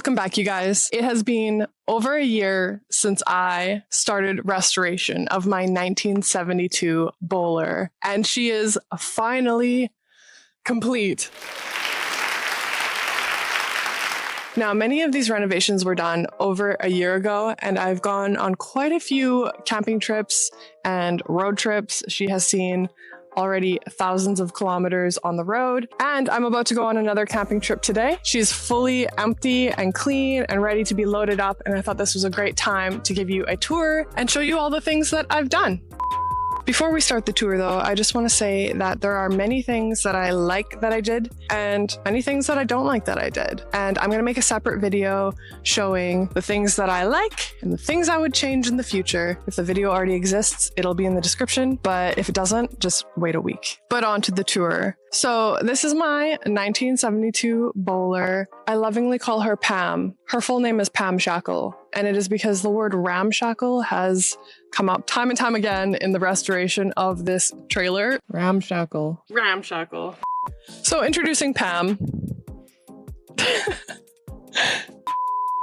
Welcome back, you guys. It has been over a year since I started restoration of my 1972 Boler, and she is finally complete. Now, many of these renovations were done over a year ago, and I've gone on quite a few camping trips and road trips. She has seen already thousands of kilometers on the road, and I'm about to go on another camping trip today. She's fully empty and clean and ready to be loaded up, and I thought this was a great time to give you a tour and show you all the things that I've done. Before we start the tour though, I just want to say that there are many things that I like that I did and many things that I don't like that I did. And I'm going to make a separate video showing the things that I like and the things I would change in the future. If the video already exists, it'll be in the description, but if it doesn't, just wait a week. But on to the tour. So this is my 1972 Boler. I lovingly call her Pam. Her full name is Pam Shackle, and it is because the word ramshackle has come up time and time again in the restoration of this trailer. Ramshackle. Ramshackle. So introducing Pam.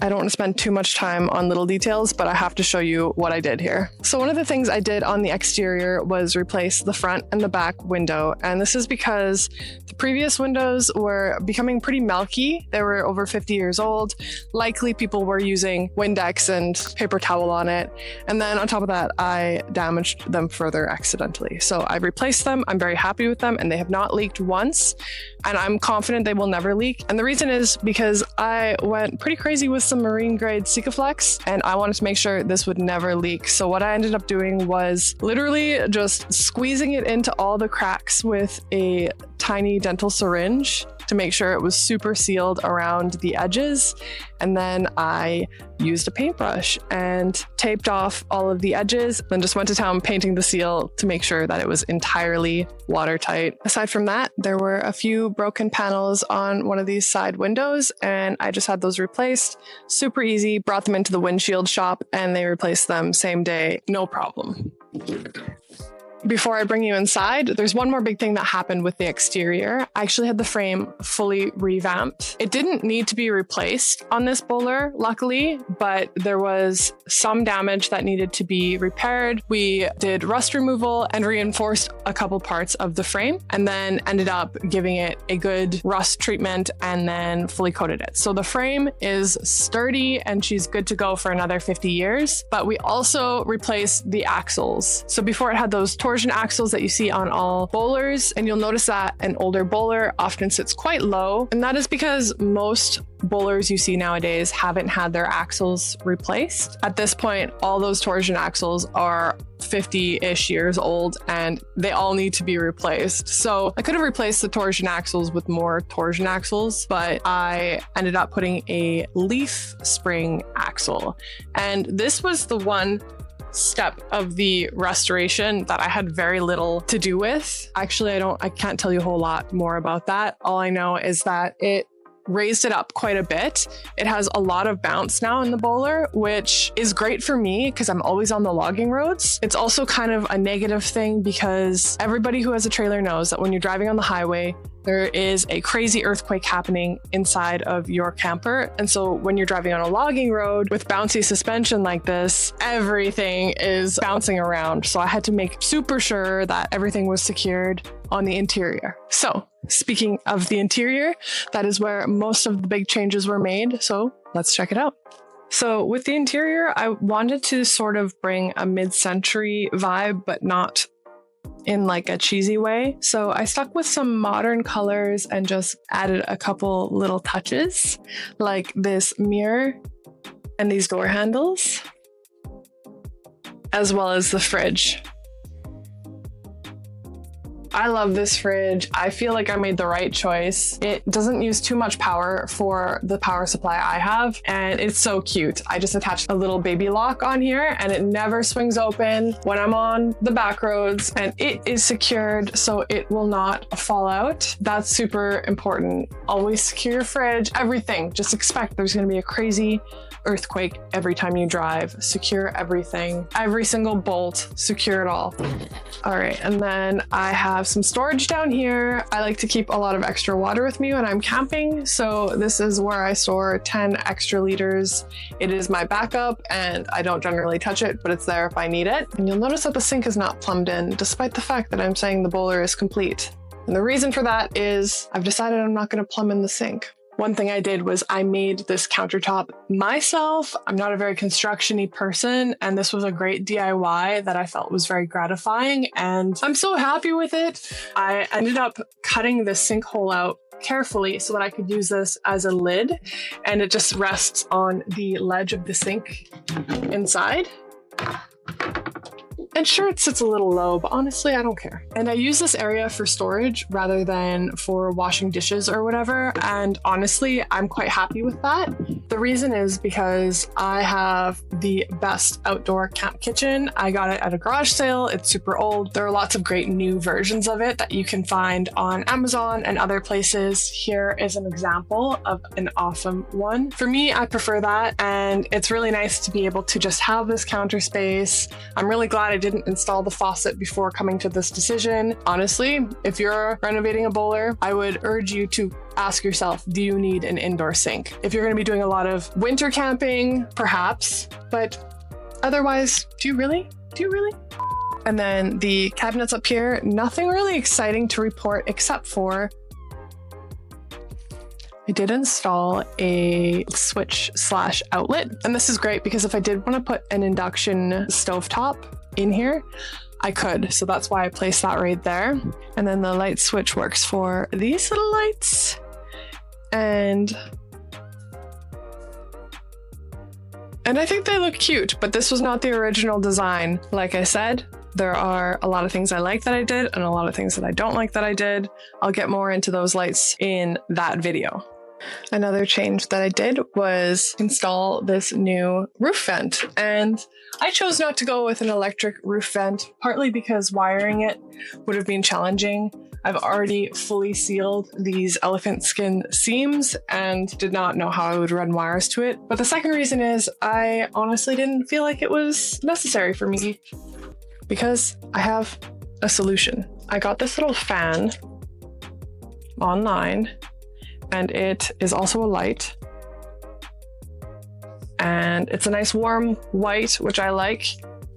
I don't want to spend too much time on little details, but I have to show you what I did here. So one of the things I did on the exterior was replace the front and the back window. And this is because the previous windows were becoming pretty milky. They were over 50 years old. Likely people were using Windex and paper towel on it. And then on top of that, I damaged them further accidentally. So I replaced them. I'm very happy with them, and they have not leaked once. And I'm confident they will never leak. And the reason is because I went pretty crazy with some marine grade Sikaflex, and I wanted to make sure this would never leak. So what I ended up doing was literally just squeezing it into all the cracks with a tiny dental syringe to make sure it was super sealed around the edges. And then I used a paintbrush and taped off all of the edges, then just went to town painting the seal to make sure that it was entirely watertight. Aside from that, there were a few broken panels on one of these side windows, and I just had those replaced. Super easy, brought them into the windshield shop and they replaced them same day, no problem. Before I bring you inside, there's one more big thing that happened with the exterior. I actually had the frame fully revamped. It didn't need to be replaced on this Boler, luckily, but there was some damage that needed to be repaired. We did rust removal and reinforced a couple parts of the frame, and then ended up giving it a good rust treatment and then fully coated it. So the frame is sturdy and she's good to go for another 50 years, but we also replaced the axles. So before it had those torsion axles that you see on all Bolers, and you'll notice that an older Boler often sits quite low, and that is because most Bolers you see nowadays haven't had their axles replaced. At this point, all those torsion axles are 50-ish years old and they all need to be replaced. So I could have replaced the torsion axles with more torsion axles, but I ended up putting a leaf spring axle. And this was the one step of the restoration that I had very little to do with. Actually, I can't tell you a whole lot more about that. All I know is that it raised it up quite a bit. It has a lot of bounce now in the Boler, which is great for me because I'm always on the logging roads. It's also kind of a negative thing because everybody who has a trailer knows that when you're driving on the highway, there is a crazy earthquake happening inside of your camper. And so when you're driving on a logging road with bouncy suspension like this, everything is bouncing around. So I had to make super sure that everything was secured on the interior. So speaking of the interior, that is where most of the big changes were made. So let's check it out. So with the interior, I wanted to sort of bring a mid-century vibe, but not in like a cheesy way. So I stuck with some modern colors and just added a couple little touches, like this mirror and these door handles, as well as the fridge. I love this fridge. I feel like I made the right choice. It doesn't use too much power for the power supply I have, and it's so cute. I just attached a little baby lock on here and it never swings open when I'm on the back roads, and it is secured so it will not fall out. That's super important. Always secure your fridge, everything. Just expect there's gonna be a crazy earthquake every time you drive, secure everything, every single bolt, secure it all. All right, and then I have some storage down here. I like to keep a lot of extra water with me when I'm camping, so this is where I store 10 extra liters. It is my backup and I don't generally touch it, but it's there if I need it. And you'll notice that the sink is not plumbed in, despite the fact that I'm saying the Boler is complete. And the reason for that is I've decided I'm not going to plumb in the sink. One thing I did was I made this countertop myself. I'm not a very construction-y person, and this was a great DIY that I felt was very gratifying, and I'm so happy with it. I ended up cutting this sink hole out carefully so that I could use this as a lid, and it just rests on the ledge of the sink inside. And sure, it sits a little low, but honestly, I don't care. And I use this area for storage rather than for washing dishes or whatever. And honestly, I'm quite happy with that. The reason is because I have the best outdoor camp kitchen. I got it at a garage sale. It's super old. There are lots of great new versions of it that you can find on Amazon and other places. Here is an example of an awesome one. For me, I prefer that. And it's really nice to be able to just have this counter space. I'm really glad I didn't install the faucet before coming to this decision. Honestly, if you're renovating a Boler, I would urge you to ask yourself, do you need an indoor sink? If you're going to be doing a lot of winter camping, perhaps, but otherwise, do you really? Do you really? And then the cabinets up here, nothing really exciting to report except for I did install a switch / outlet. And this is great because if I did want to put an induction stovetop in here, I could. So that's why I placed that right there. And then the light switch works for these little lights. And I think they look cute, but this was not the original design. Like I said, there are a lot of things I like that I did and a lot of things that I don't like that I did. I'll get more into those lights in that video. Another change that I did was install this new roof vent, and I chose not to go with an electric roof vent, partly because wiring it would have been challenging. I've already fully sealed these elephant skin seams and did not know how I would run wires to it. But the second reason is I honestly didn't feel like it was necessary for me because I have a solution. I got this little fan online, and it is also a light. And it's a nice warm white, which I like.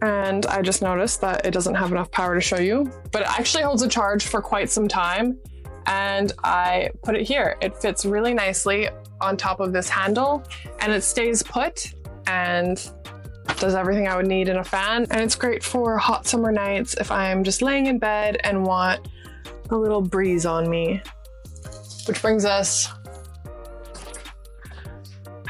And I just noticed that it doesn't have enough power to show you, but it actually holds a charge for quite some time. And I put it here. It fits really nicely on top of this handle, and it stays put and does everything I would need in a fan. And it's great for hot summer nights if I'm just laying in bed and want a little breeze on me. Which brings us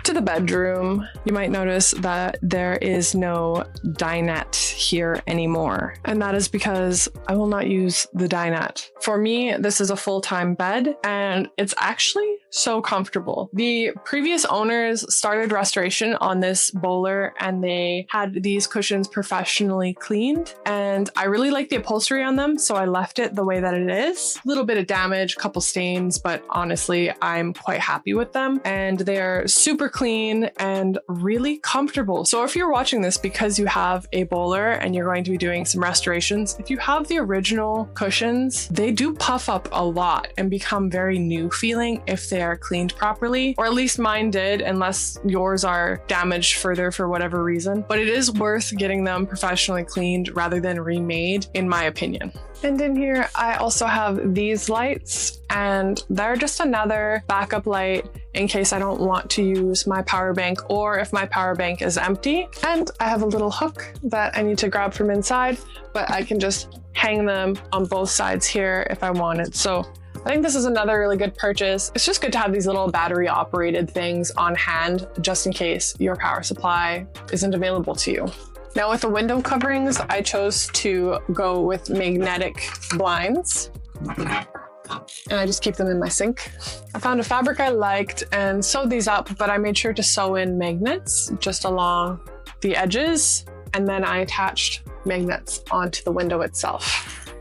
to the bedroom. You might notice that there is no dinette here anymore, and that is because I will not use the dinette. For me, this is a full-time bed, and it's actually so comfortable. The previous owners started restoration on this Boler, and they had these cushions professionally cleaned, and I really like the upholstery on them, so I left it the way that it is. A little bit of damage, a couple stains, but honestly, I'm quite happy with them, and they're super clean and really comfortable. So if you're watching this because you have a Boler and you're going to be doing some restorations, if you have the original cushions, they do puff up a lot and become very new feeling if they are cleaned properly, or at least mine did, unless yours are damaged further for whatever reason. But it is worth getting them professionally cleaned rather than remade, in my opinion. And in here, I also have these lights, and they're just another backup light in case I don't want to use my power bank or if my power bank is empty. And I have a little hook that I need to grab from inside, but I can just hang them on both sides here if I wanted. So I think this is another really good purchase. It's just good to have these little battery operated things on hand just in case your power supply isn't available to you. Now with the window coverings, I chose to go with magnetic blinds, and I just keep them in my sink. I found a fabric I liked and sewed these up, but I made sure to sew in magnets just along the edges, and then I attached magnets onto the window itself.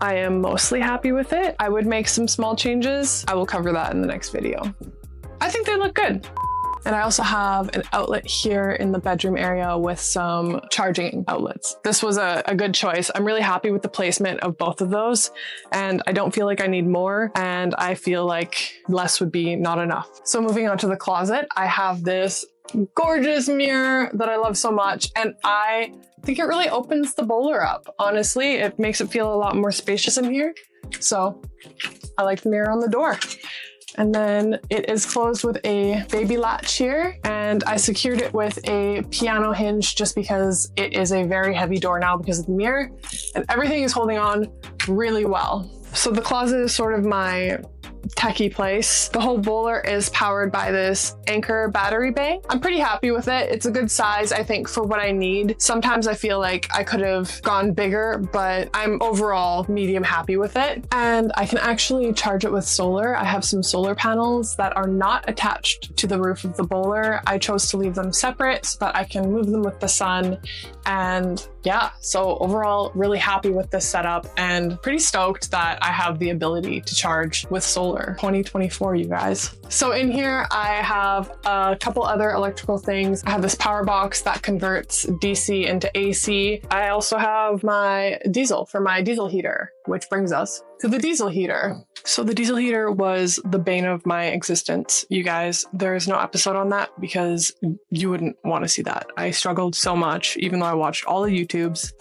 I am mostly happy with it. I would make some small changes. I will cover that in the next video. I think they look good. And I also have an outlet here in the bedroom area with some charging outlets. This was a good choice. I'm really happy with the placement of both of those, and I don't feel like I need more, and I feel like less would be not enough. So moving on to the closet, I have this gorgeous mirror that I love so much, and I think it really opens the Boler up. Honestly, it makes it feel a lot more spacious in here. So I like the mirror on the door. And then it is closed with a baby latch here, and I secured it with a piano hinge just because it is a very heavy door now because of the mirror, and everything is holding on really well. So the closet is sort of my techie place. The whole Boler is powered by this Anchor battery bank. I'm pretty happy with it. It's a good size, I think, for what I need. Sometimes I feel like I could have gone bigger, but I'm overall medium happy with it. And I can actually charge it with solar. I have some solar panels that are not attached to the roof of the Boler. I chose to leave them separate so that I can move them with the sun. And yeah, so overall really happy with this setup and pretty stoked that I have the ability to charge with solar. 2024, you guys. So in here I have a couple other electrical things. I have this power box that converts DC into AC. I also have my diesel for my diesel heater, which brings us to the diesel heater. So the diesel heater was the bane of my existence, you guys. There is no episode on that because you wouldn't want to see that. I struggled so much, even though I watched all the YouTubes,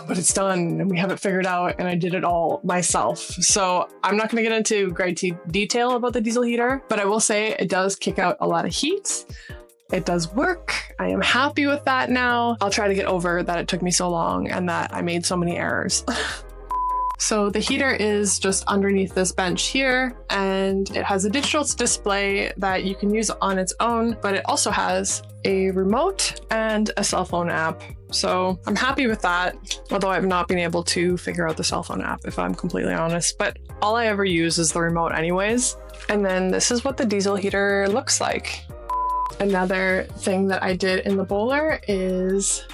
but it's done and we have it figured out and I did it all myself. So I'm not going to get into great detail about the diesel heater, but I will say it does kick out a lot of heat. It does work. I am happy with that now. I'll try to get over that it took me so long and that I made so many errors. So the heater is just underneath this bench here, and it has a digital display that you can use on its own, but it also has a remote and a cell phone app. So I'm happy with that, although I've not been able to figure out the cell phone app, if I'm completely honest, but all I ever use is the remote anyways. And then this is what the diesel heater looks like. Another thing that I did in the Boler is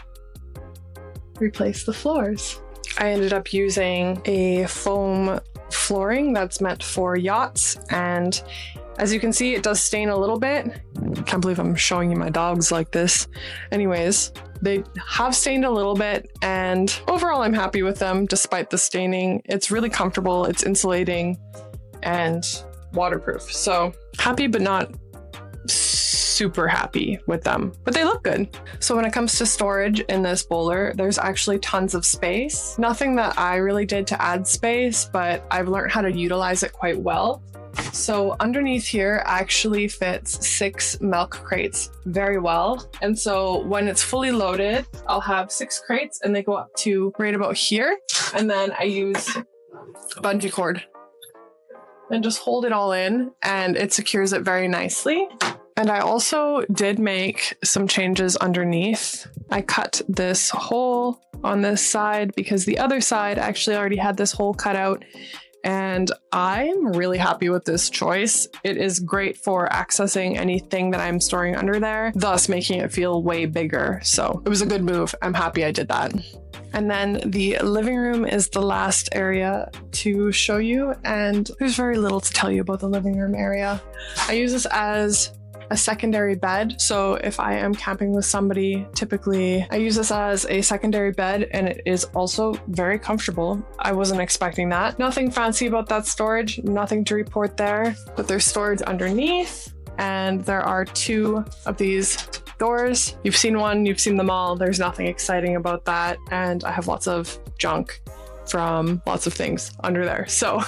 replace the floors. I ended up using a foam flooring that's meant for yachts, and as you can see, it does stain a little bit. Can't believe I'm showing you my dogs like this. Anyways, they have stained a little bit, and overall I'm happy with them despite the staining. It's really comfortable, it's insulating, and waterproof. So happy but not super happy with them, but they look good. So when it comes to storage in this Boler, there's actually tons of space. Nothing that I really did to add space, but I've learned how to utilize it quite well. So underneath here actually fits 6 milk crates very well. And so when it's fully loaded, I'll have 6 crates and they go up to right about here. And then I use bungee cord and just hold it all in, and it secures it very nicely. And I also did make some changes underneath. I cut this hole on this side because the other side actually already had this hole cut out. And I'm really happy with this choice. It is great for accessing anything that I'm storing under there, thus making it feel way bigger. So it was a good move. I'm happy I did that. And then the living room is the last area to show you. And there's very little to tell you about the living room area. I use this as a secondary bed. So if I am camping with somebody, typically I use this as a secondary bed, and it is also very comfortable. I wasn't expecting that. Nothing fancy about that storage, nothing to report there, but there's storage underneath, and there are 2 of these doors. You've seen one, you've seen them all. There's nothing exciting about that. And I have lots of junk from lots of things under there. So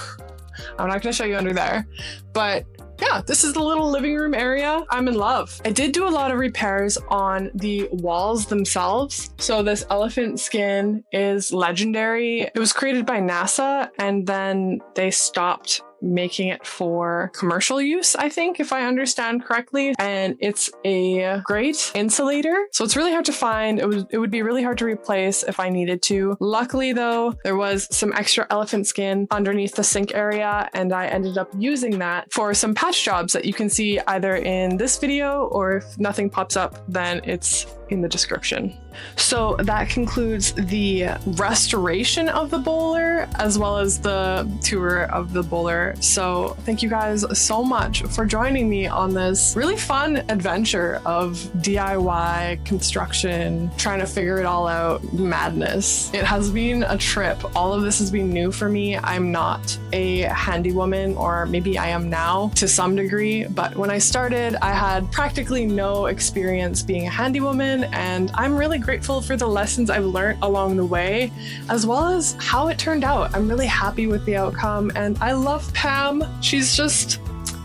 I'm not gonna show you under there, but yeah, this is the little living room area. I'm in love. I did do a lot of repairs on the walls themselves. So this elephant skin is legendary. It was created by NASA, and then they stopped making it for commercial use, I think, if I understand correctly. And it's a great insulator. So it's really hard to find. It would be really hard to replace if I needed to. Luckily though, there was some extra elephant skin underneath the sink area, and I ended up using that for some patch jobs that you can see either in this video, or if nothing pops up, then it's in the description. So that concludes the restoration of the Boler as well as the tour of the Boler. So thank you guys so much for joining me on this really fun adventure of DIY construction, trying to figure it all out, madness. It has been a trip. All of this has been new for me. I'm not a handy woman, or maybe I am now to some degree, but when I started, I had practically no experience being a handy woman, and I'm really grateful for the lessons I've learned along the way, as well as how it turned out. I'm really happy with the outcome, and I love Pam. She's just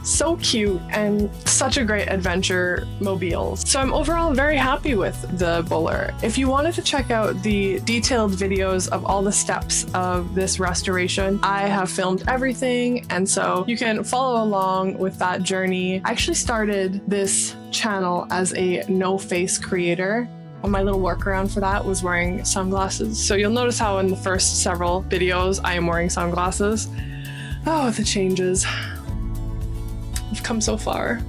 so cute and such a great adventure mobile. So I'm overall very happy with the Boler. If you wanted to check out the detailed videos of all the steps of this restoration, I have filmed everything, and so you can follow along with that journey. I actually started this channel as a no-face creator. And my little workaround for that was wearing sunglasses. So you'll notice how in the first several videos I am wearing sunglasses. Oh, the changes. We've come so far.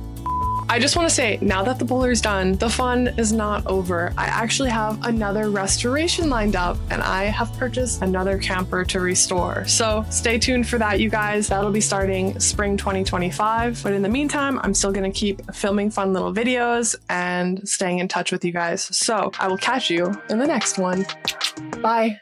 I just want to say, now that the Boler is done, the fun is not over. I actually have another restoration lined up, and I have purchased another camper to restore. So stay tuned for that, you guys. That'll be starting spring 2025. But in the meantime, I'm still going to keep filming fun little videos and staying in touch with you guys. So I will catch you in the next one. Bye.